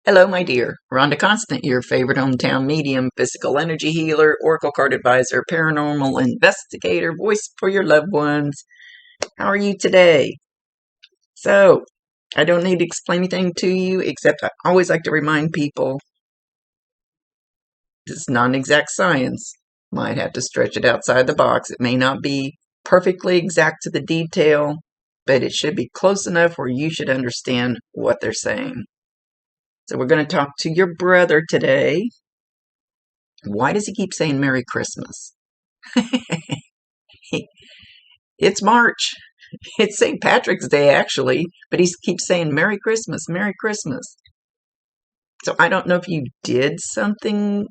Hello, my dear. Rhonda Constant, your favorite hometown medium, physical energy healer, oracle card advisor, paranormal investigator, voice for your loved ones. How are you today? So, I don't need to explain anything to you, except I always like to remind people this is not an exact science. Might have to stretch it outside the box. It may not be perfectly exact to the detail, but it should be close enough where you should understand what they're saying. So we're going to talk to your brother today. Why does he keep saying Merry Christmas? It's March. It's St. Patrick's Day, actually, but he keeps saying Merry Christmas, Merry Christmas. So I don't know if you did something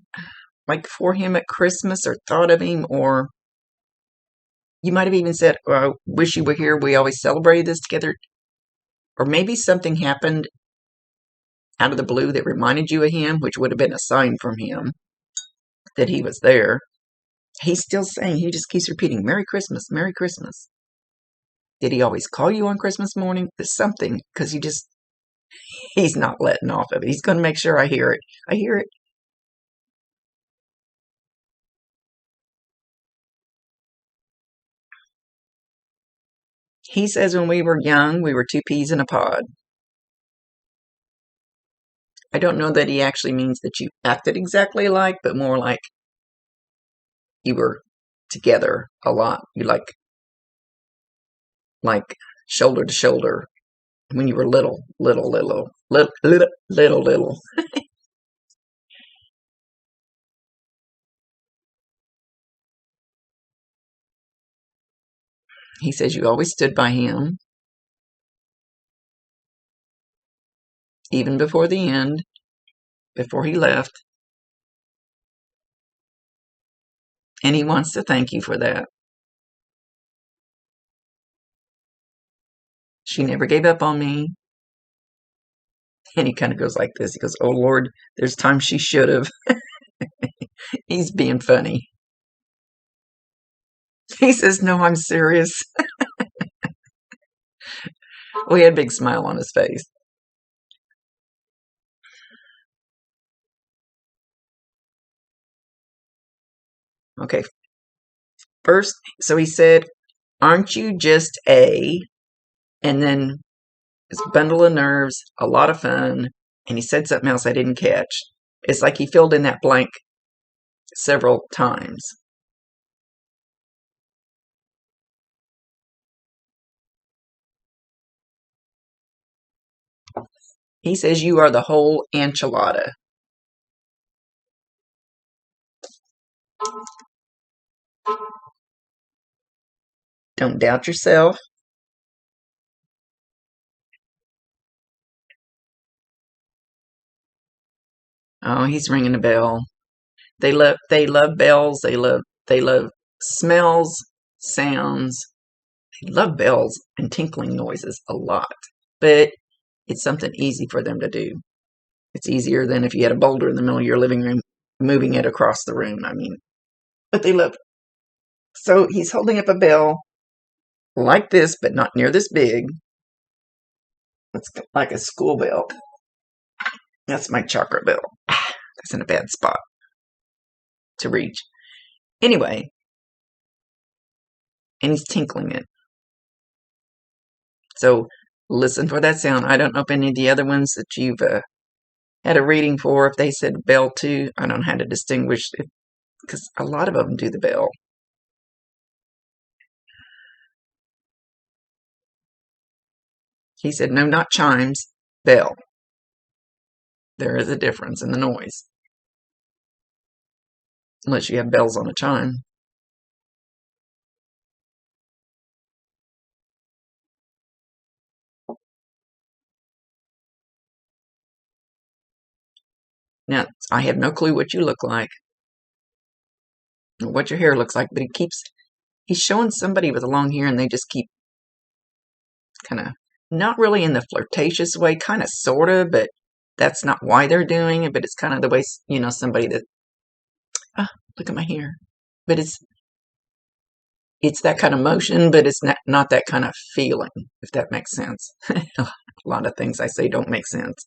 like for him at Christmas or thought of him, or you might have even said, oh, I wish you were here. We always celebrated this together. Or maybe something happened out of the blue that reminded you of him, which would have been a sign from him that he was there. He's still saying, he just keeps repeating, Merry Christmas, Merry Christmas. Did he always call you on Christmas morning? There's something, because he's not letting off of it. He's going to make sure I hear it. I hear it. He says when we were young, we were two peas in a pod. I don't know that he actually means that you acted exactly alike, but more like you were together a lot. You like shoulder to shoulder when you were little. He says you always stood by him, even before the end, before he left. And he wants to thank you for that. She never gave up on me. And he kind of goes like this. He goes, oh, Lord, there's times she should have. He's being funny. He says, no, I'm serious. Well, he had a big smile on his face. Okay. First, so he said, aren't you just a, and then this bundle of nerves, a lot of fun, and he said something else I didn't catch. It's like he filled in that blank several times. He says you are the whole enchilada. Don't doubt yourself. Oh, he's ringing a bell. They love bells. They love smells, sounds. They love bells and tinkling noises a lot. But it's something easy for them to do. It's easier than if you had a boulder in the middle of your living room, moving it across the room. I mean, but they love it. So he's holding up a bell like this, but not near this big. It's like a school bell. That's my chakra bell. That's in a bad spot to reach. Anyway, and he's tinkling it. So listen for that sound. I don't know if any of the other ones that you've had a reading for, if they said bell too. I don't know how to distinguish it, because a lot of them do the bell. He said, no, not chimes, bell. There is a difference in the noise. Unless you have bells on a chime. Now, I have no clue what you look like, or what your hair looks like, but he's showing somebody with long hair, and they just keep kind of, not really in the flirtatious way, kind of, sort of, but that's not why they're doing it, but it's kind of the way, somebody that, look at my hair. But it's that kind of motion, but it's not that kind of feeling, if that makes sense. A lot of things I say don't make sense.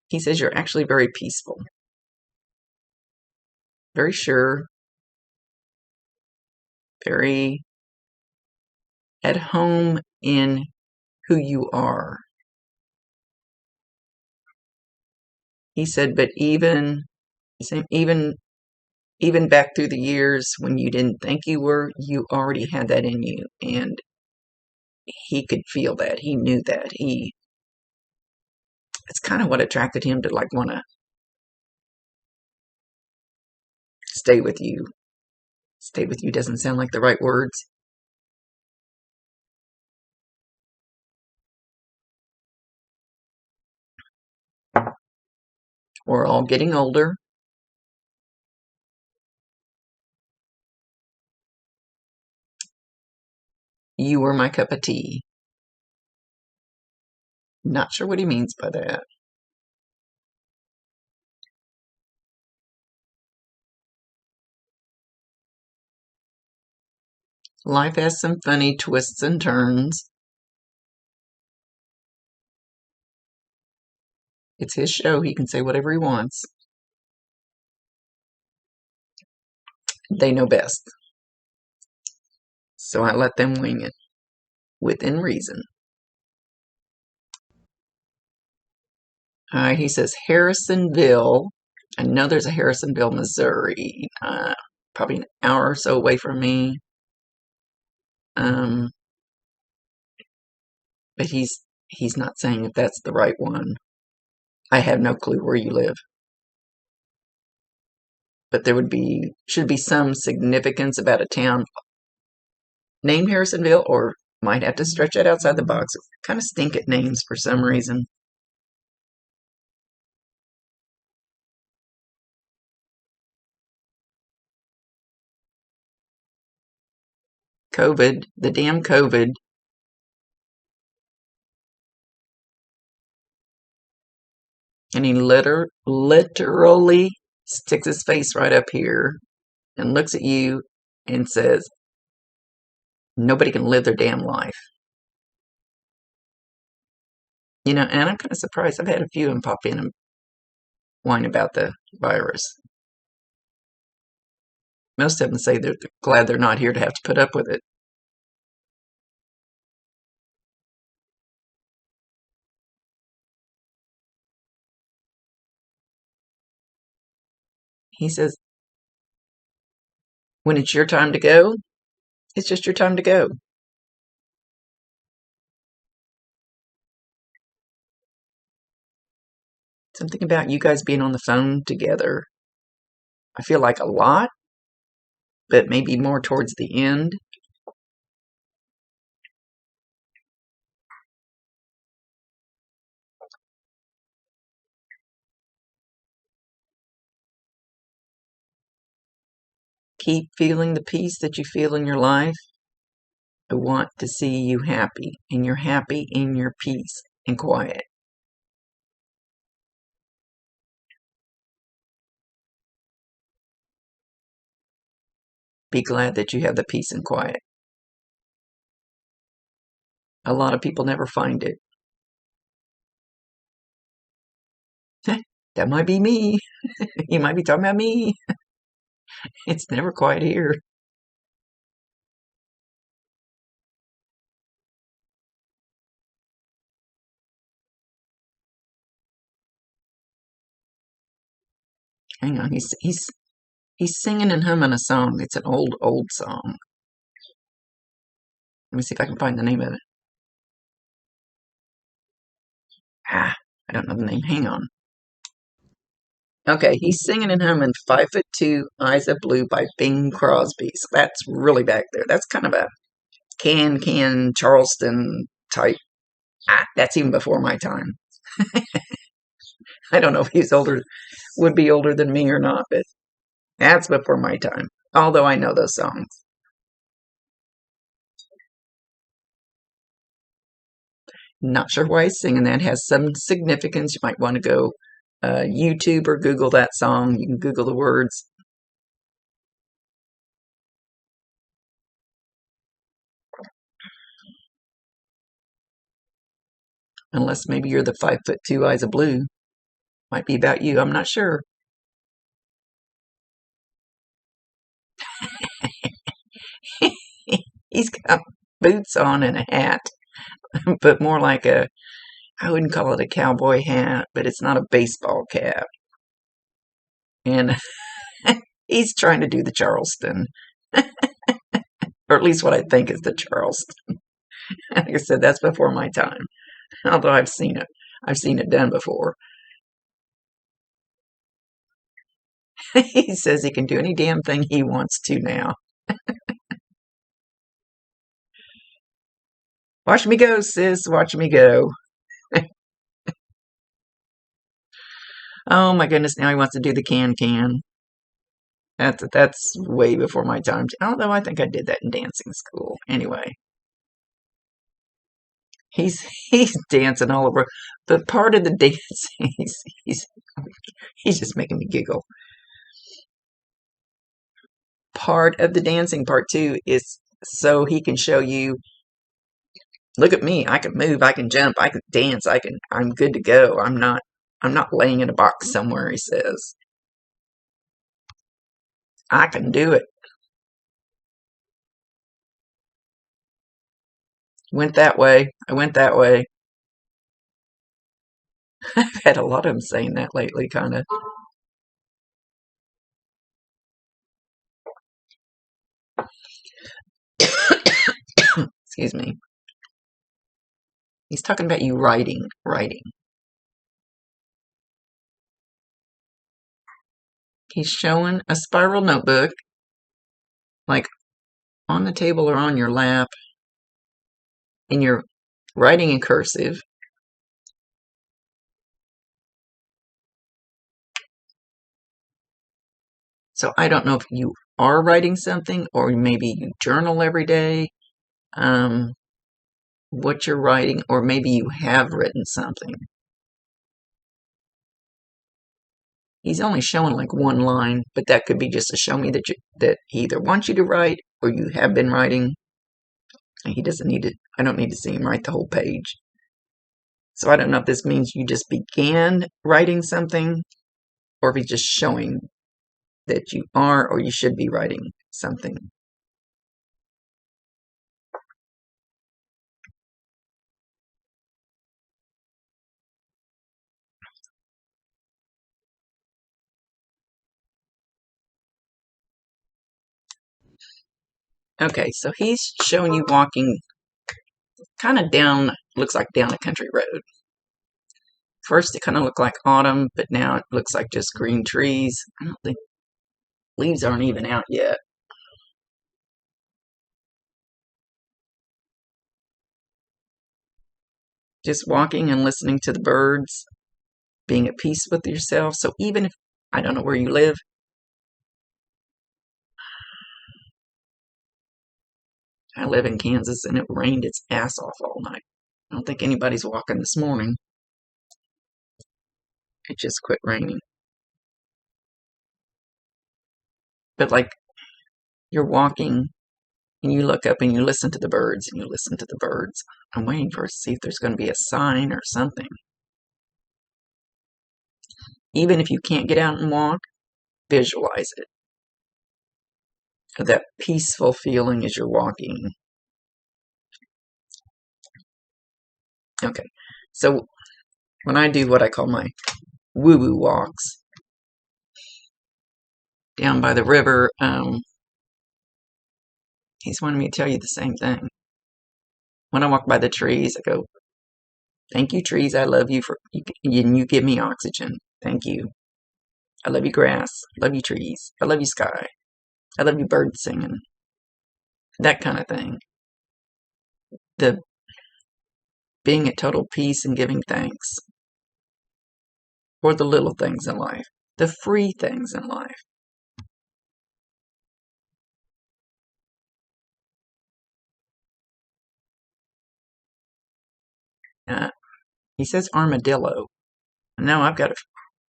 He says you're actually very peaceful, very sure, very at home in who you are. He said, but even back through the years when you didn't think you were, you already had that in you, and he could feel that. He knew that. It's kind of what attracted him to like want to stay with you. Stay with you doesn't sound like the right words. We're all getting older. You were my cup of tea. Not sure what he means by that. Life has some funny twists and turns. It's his show. He can say whatever he wants. They know best. So I let them wing it within reason. All right, he says Harrisonville. I know there's a Harrisonville, Missouri, probably an hour or so away from me. But he's not saying if that's the right one. I have no clue where you live, but there should be some significance about a town named Harrisonville, or might have to stretch it outside the box. Kind of stink at names for some reason. COVID, the damn COVID. And he literally sticks his face right up here and looks at you and says, nobody can live their damn life. You know, and I'm kind of surprised. I've had a few of them pop in and whine about the virus. Most of them say they're glad they're not here to have to put up with it. He says, when it's your time to go, it's just your time to go. Something about you guys being on the phone together. I feel like a lot, but maybe more towards the end. Keep feeling the peace that you feel in your life. I want to see you happy, and you're happy in your peace and quiet. Be glad that you have the peace and quiet. A lot of people never find it. That might be me. You might be talking about me. It's never quiet here. Hang on, he's singing and humming a song. It's an old song. Let me see if I can find the name of it. I don't know the name. Hang on. Okay, he's singing and humming 5'2", Eyes of Blue by Bing Crosby. So that's really back there. That's kind of a can Charleston type. That's even before my time. I don't know if he's would be older than me or not, but that's before my time. Although I know those songs. Not sure why he's singing that. Has some significance. You might want to go YouTube or Google that song. You can Google the words. Unless maybe you're the 5'2" Eyes of Blue. Might be about you. I'm not sure. He's got boots on and a hat, but more like I wouldn't call it a cowboy hat, but it's not a baseball cap. And he's trying to do the Charleston, or at least what I think is the Charleston. Like I said, that's before my time. Although I've seen it. I've seen it done before. He says he can do any damn thing he wants to now. Watch me go, sis. Watch me go. Oh my goodness, now he wants to do the can-can. That's way before my time. Although I think I did that in dancing school. Anyway, he's dancing all over. But part of the dancing, he's he's just making me giggle. Part of the dancing part too is so he can show you, look at me, I can move, I can jump, I can dance, I'm good to go. I'm not laying in a box somewhere, he says. I can do it. Went that way. I went that way. I've had a lot of them saying that lately, kind of. Excuse me. He's talking about you writing. He's showing a spiral notebook, like on the table or on your lap, and you're writing in cursive. So I don't know if you are writing something or maybe you journal every day, um, what you're writing, or maybe you have written something. He's only showing like one line, but that could be just to show me that he either wants you to write or you have been writing. And he doesn't need it. I don't need to see him write the whole page. So I don't know if this means you just began writing something or if he's just showing that you are or you should be writing something. Okay, so he's showing you walking kind of down, looks like down a country road. First it kind of looked like autumn, but now it looks like just green trees. I don't think leaves aren't even out yet. Just walking and listening to the birds, being at peace with yourself. So even if I don't know where you live, I live in Kansas and it rained its ass off all night. I don't think anybody's walking this morning. It just quit raining. But like you're walking and you look up and you listen to the birds and you listen to the birds. I'm waiting for to see if there's going to be a sign or something. Even if you can't get out and walk, visualize it. That peaceful feeling as you're walking. Okay, so when I do what I call my woo-woo walks down by the river, he's wanting me to tell you the same thing. When I walk by the trees, I go, thank you, trees. I love you you give me oxygen. Thank you. I love you, grass. I love you, trees. I love you, sky. I love you, birds singing. That kind of thing. The being at total peace and giving thanks for the little things in life, the free things in life. He says armadillo. Now I've got a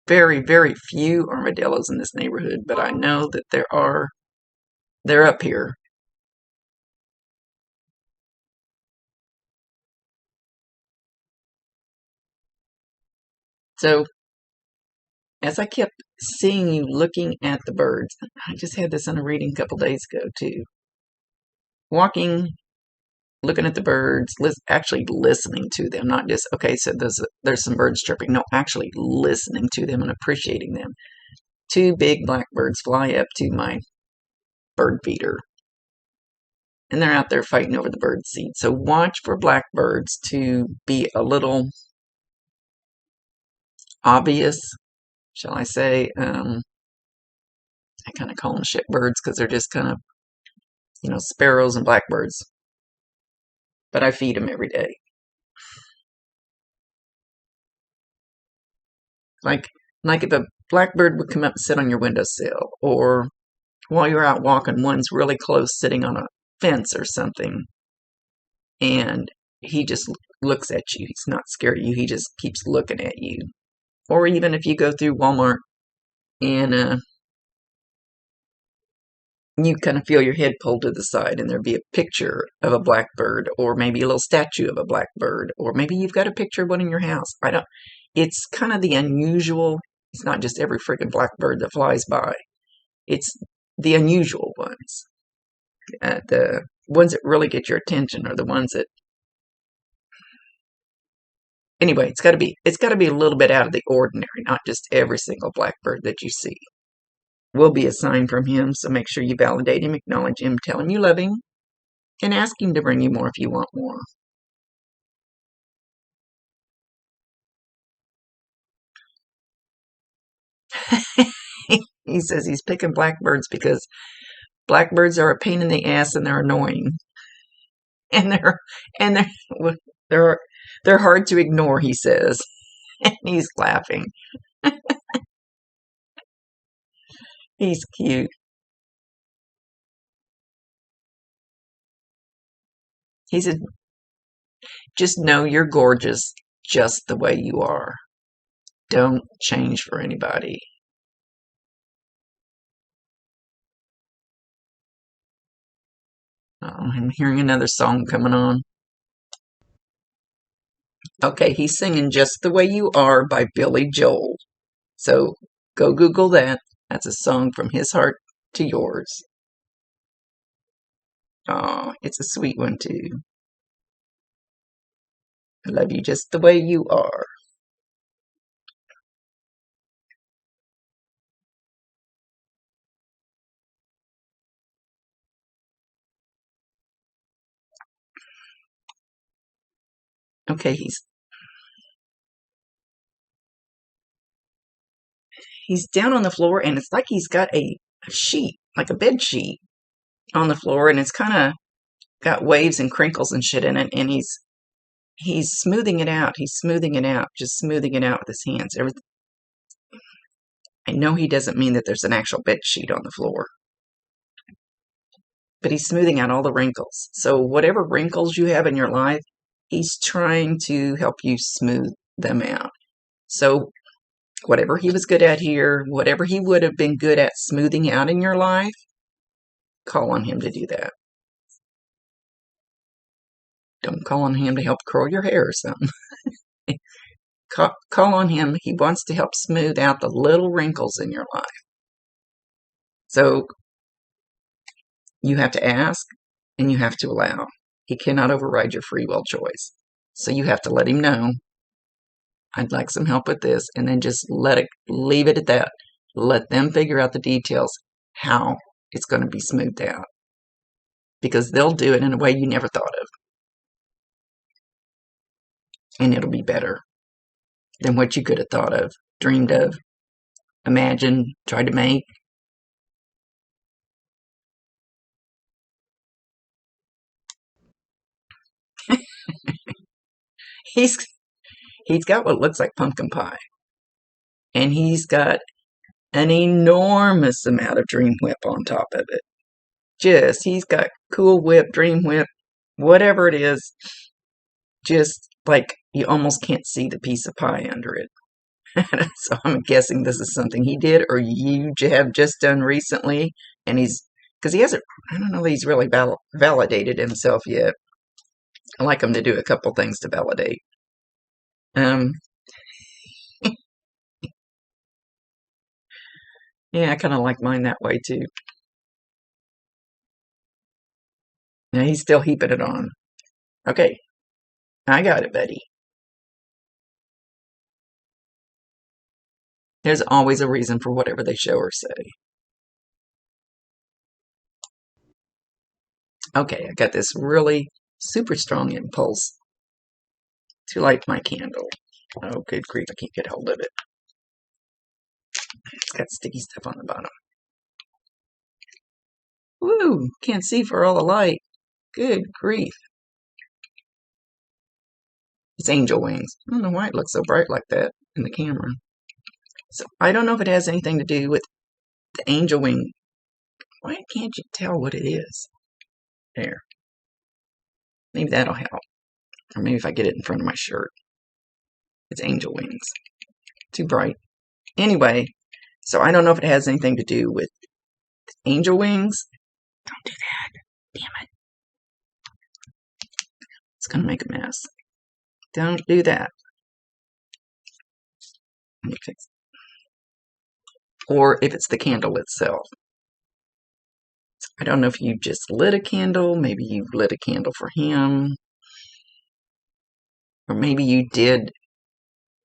very, very few armadillos in this neighborhood, but I know that they're up here. So as I kept seeing you looking at the birds, I just had this in a reading a couple days ago too. Walking, looking at the birds, actually listening to them, not just, okay, so there's some birds chirping. No, actually listening to them and appreciating them. Two big blackbirds fly up to my bird feeder, and they're out there fighting over the bird seed. So watch for blackbirds to be a little obvious, shall I say. I kind of call them shitbirds because they're just kind of, sparrows and blackbirds. But I feed them every day. Like if a blackbird would come up and sit on your windowsill, or while you're out walking, one's really close sitting on a fence or something, and he just looks at you. He's not scared of you. He just keeps looking at you. Or even if you go through Walmart and you kind of feel your head pulled to the side and there'd be a picture of a blackbird, or maybe a little statue of a blackbird, or maybe you've got a picture of one in your house. It's kind of the unusual. It's not just every freaking blackbird that flies by. It's the unusual ones. The ones that really get your attention are the ones that, anyway, it's got to be a little bit out of the ordinary, not just every single blackbird that you see. Will be a sign from him, so make sure you validate him, acknowledge him, tell him you love him, and ask him to bring you more if you want more. He says he's picking blackbirds because blackbirds are a pain in the ass and they're annoying. And they're hard to ignore, he says. And he's laughing. He's cute. He said, just know you're gorgeous just the way you are. Don't change for anybody. Oh, I'm hearing another song coming on. Okay, he's singing Just the Way You Are by Billy Joel. So go Google that. That's a song from his heart to yours. Oh, it's a sweet one too. I love you just the way you are. Okay, he's down on the floor, and it's like he's got a sheet, like a bed sheet on the floor, and it's kind of got waves and crinkles and shit in it, and he's smoothing it out. He's smoothing it out, just smoothing it out with his hands. I know he doesn't mean that there's an actual bed sheet on the floor, but he's smoothing out all the wrinkles. So whatever wrinkles you have in your life, he's trying to help you smooth them out. So whatever he was good at here, whatever he would have been good at smoothing out in your life, call on him to do that. Don't call on him to help curl your hair or something. Call on him. He wants to help smooth out the little wrinkles in your life. So you have to ask and you have to allow. He cannot override your free will choice. So you have to let him know, I'd like some help with this, and then just leave it at that. Let them figure out the details, how it's going to be smoothed out. Because they'll do it in a way you never thought of. And it'll be better than what you could have thought of, dreamed of, imagined, tried to make. He's got what looks like pumpkin pie. And he's got an enormous amount of Dream Whip on top of it. He's got Cool Whip, Dream Whip, whatever it is. Just like you almost can't see the piece of pie under it. So I'm guessing this is something he did or you have just done recently. And because he hasn't, I don't know that he's really validated himself yet. I like him to do a couple things to validate. Yeah, I kind of like mine that way too. Now he's still heaping it on. Okay, I got it, buddy. There's always a reason for whatever they show or say. Okay, I got this really super strong impulse to light my candle. Oh, good grief, I can't get hold of it. It's got sticky stuff on the bottom. Woo, can't see for all the light. Good grief. It's angel wings. I don't know why it looks so bright like that in the camera. So I don't know if it has anything to do with the angel wing. Why can't you tell what it is? There. Maybe that'll help. Or maybe if I get it in front of my shirt. It's angel wings. Too bright. Anyway, so I don't know if it has anything to do with angel wings. Don't do that. Damn it. It's going to make a mess. Don't do that. Let me fix it. Or if it's the candle itself. I don't know if you just lit a candle. Maybe you lit a candle for him. Or maybe you did,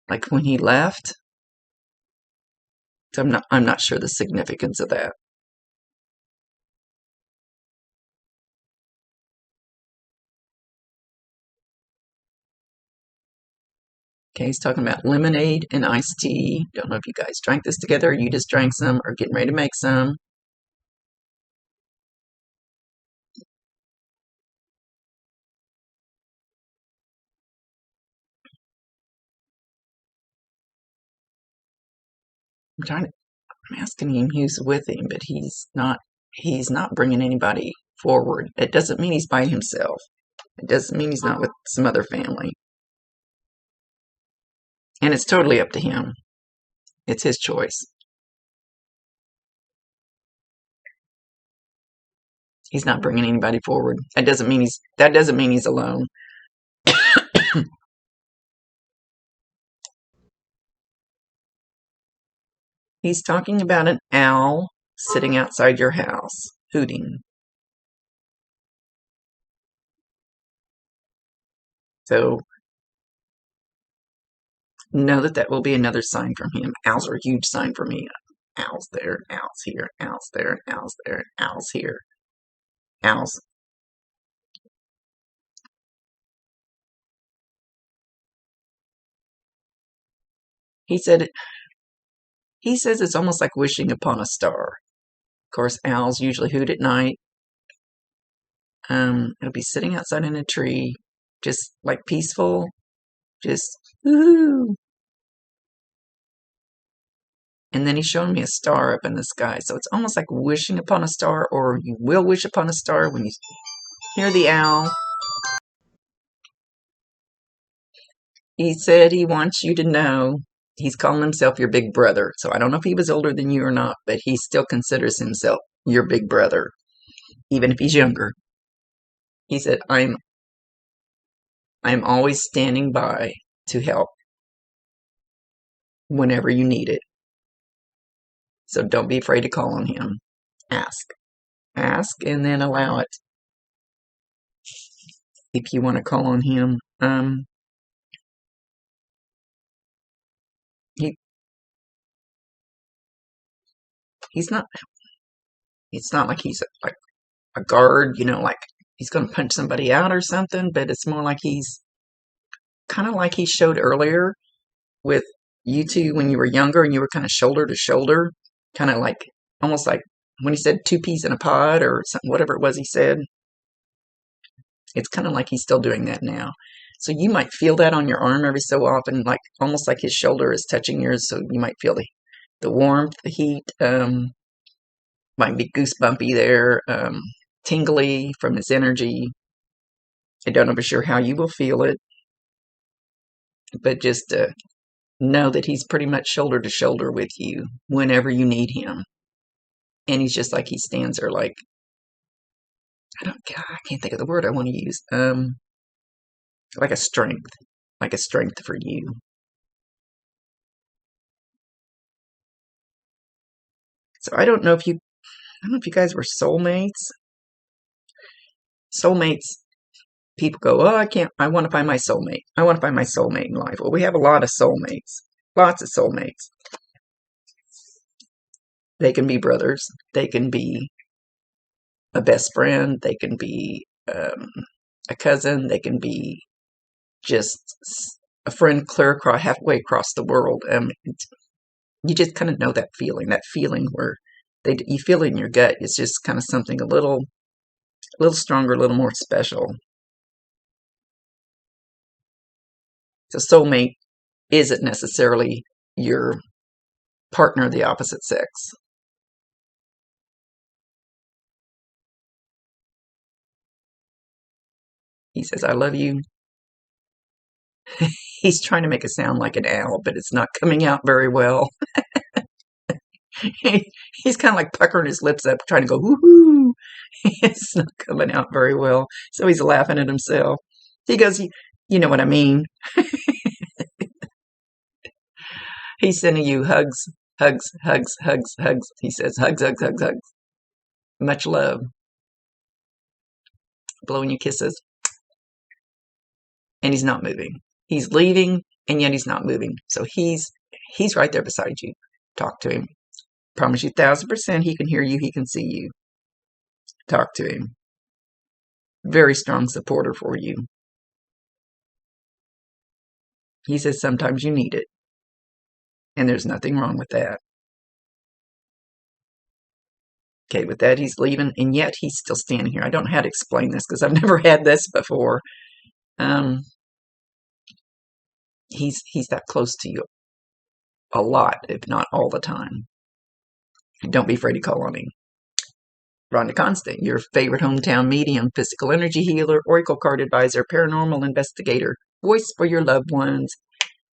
like when he left. So I'm not sure the significance of that. Okay, he's talking about lemonade and iced tea. Don't know if you guys drank this together, or you just drank some, or getting ready to make some. I'm asking him who's with him, but he's not bringing anybody forward. It doesn't mean he's by himself. It doesn't mean he's not with some other family. And it's totally up to him. It's his choice. He's not bringing anybody forward. That doesn't mean he's alone. He's talking about an owl sitting outside your house, hooting. So know that will be another sign from him. Owls are a huge sign for me. Owls there, owls here, owls there, owls there, owls here. Owls. He said he says it's almost like wishing upon a star. Of course, owls usually hoot at night. It'll be sitting outside in a tree, just like peaceful, just woo. And then he's showing me a star up in the sky. So it's almost like wishing upon a star, or you will wish upon a star when you hear the owl. He said he wants you to know he's calling himself your big brother. So I don't know if he was older than you or not, but he still considers himself your big brother, even if he's younger. He said, I'm always standing by to help whenever you need it. So don't be afraid to call on him. Ask. Ask and then allow it. If you want to call on him, he he's not it's not like he's like a guard, like he's going to punch somebody out or something, but it's more like he's kind of like he showed earlier with you two when you were younger and you were kind of shoulder to shoulder, kind of like almost like when he said two peas in a pod or something, whatever it was he said. It's kind of like he's still doing that now. So you might feel that on your arm every so often, like almost like his shoulder is touching yours. So you might feel the warmth, the heat, might be goosebumpy there, tingly from his energy. I don't know for sure how you will feel it, but just know that he's pretty much shoulder to shoulder with you whenever you need him. And he's just like he stands there like I can't think of the word I want to use. Like a strength for you. So I don't know if you guys were soulmates. Soulmates, people go, oh, I want to find my soulmate. I want to find my soulmate in life. Well, we have a lot of soulmates, lots of soulmates. They can be brothers. They can be a best friend. They can be a cousin. They can be just a friend clear across, halfway across the world. You just kind of know that feeling where you feel it in your gut. It's just kind of something a little stronger, a little more special. So soulmate isn't necessarily your partner of the opposite sex. He says, I love you. He's trying to make it sound like an owl, but it's not coming out very well. He's kind of like puckering his lips up, trying to go, woohoo. It's not coming out very well. So he's laughing at himself. He goes, you know what I mean. He's sending you hugs, hugs, hugs, hugs, hugs. He says, hugs, hugs, hugs, hugs. Much love. Blowing you kisses. And he's not moving. He's leaving, and yet he's not moving. So he's right there beside you. Talk to him. Promise you 1,000% he can hear you, he can see you. Talk to him. Very strong supporter for you. He says sometimes you need it. And there's nothing wrong with that. Okay, with that, he's leaving, and yet he's still standing here. I don't know how to explain this because I've never had this before. He's that close to you a lot, if not all the time. Don't be afraid to call on him. Rhonda Constant, your favorite hometown medium, physical energy healer, oracle card advisor, paranormal investigator, voice for your loved ones.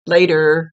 Later.